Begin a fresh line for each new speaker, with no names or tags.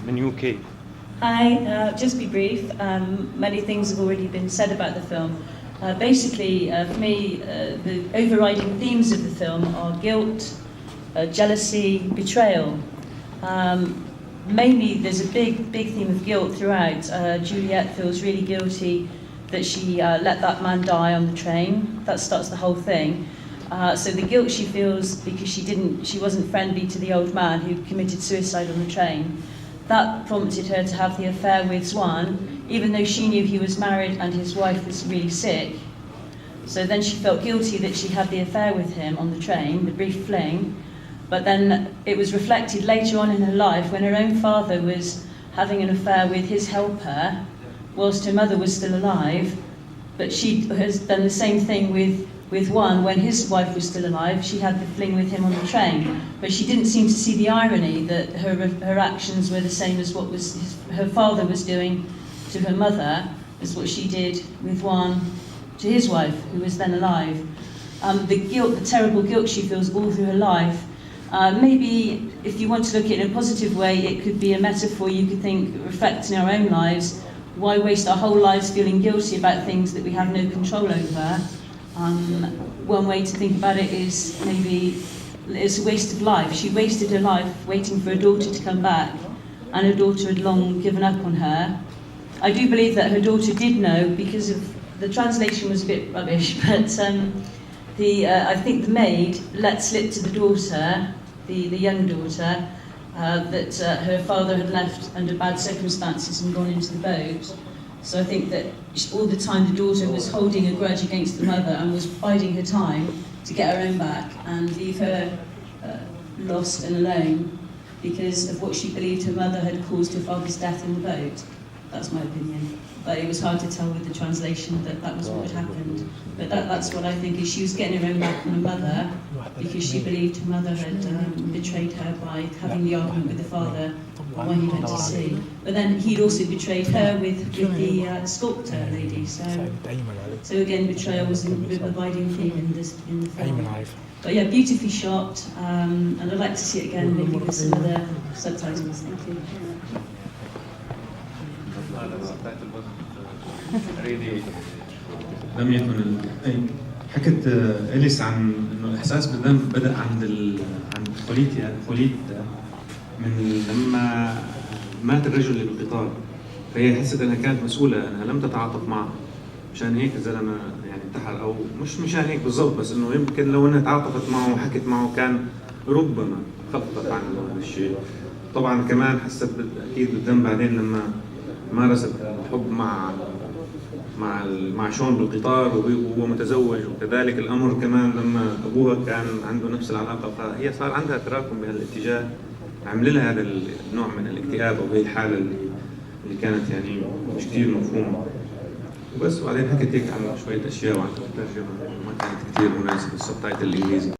من UK.
Hi, just be brief. Many things have already been said about the film. Basically, for me, the overriding themes of the film are guilt, jealousy, betrayal. Mainly, there's a big theme of guilt throughout. Juliet feels really guilty that she let that man die on the train. That starts the whole thing. So the guilt she feels because she wasn't friendly to the old man who committed suicide on the train. That prompted her to have the affair with Swan, even though she knew he was married and his wife was really sick. So then she felt guilty that she had the affair with him on the train, the brief fling. But then it was reflected later on in her life when her own father was having an affair with his helper, whilst her mother was still alive. But she has done the same thing with Juan when his wife was still alive. She had the fling with him on the train, but she didn't seem to see the irony that her actions were the same as what her father was doing to her mother, as what she did with Juan to his wife, who was then alive. The guilt, the terrible guilt she feels all through her life. Maybe if you want to look at it in a positive way, it could be a metaphor you could think reflects in our own lives. Why waste our whole lives feeling guilty about things that we have no control over? One way to think about it is maybe it's a waste of life. She wasted her life waiting for her daughter to come back, and her daughter had long given up on her. I do believe that her daughter did know, because of the translation was a bit rubbish, but I think the maid let slip to the daughter, the young daughter, that her father had left under bad circumstances and gone into the boat. So I think that all the time the daughter was holding a grudge against the mother and was biding her time to get her own back and leave her lost and alone because of what she believed her mother had caused her father's death in the boat. That's my opinion. But it was hard to tell with the translation that was what had happened. But that's what I think, is she was getting her own back from her mother because she believed her mother had betrayed her by having the argument with the father when he went to sea. But then he'd also betrayed her with the sculptor lady. So again, betrayal was an abiding theme in the film. But yeah, beautifully shot, and I'd like to see it again, maybe with some other subtitles. Thank you.
لم يكن حكت اليس عن انه الاحساس بالذنب بدا عند خولييتا من لما مات الرجل اللي بالقطار، فهي حست انها كانت مسؤوله، انها لم تتعاطف معه، مشان هيك الزلمه يعني انتحر، او مش مشان هيك بالضبط، بس انه يمكن لو انها تعاطفت معه وحكت معه كان ربما خفف عنه هذا الشيء. طبعا كمان حست اكيد بالذنب بعدين لما مارست الحب مع شون بالقطار وهو متزوج، وكذلك الامر كمان لما ابوها كان عنده نفس العلاقه، فهي صار عندها تراكم بهالاتجاه عمل لها هذا النوع من الاكتئاب او هي الحاله اللي كانت يعني مش كثير مفهومه. وبس، وبعدين حكيت هيك عن شويه اشياء وعن الترجمه ما كانت كثير مناسبه السبتايتل الانجليزي.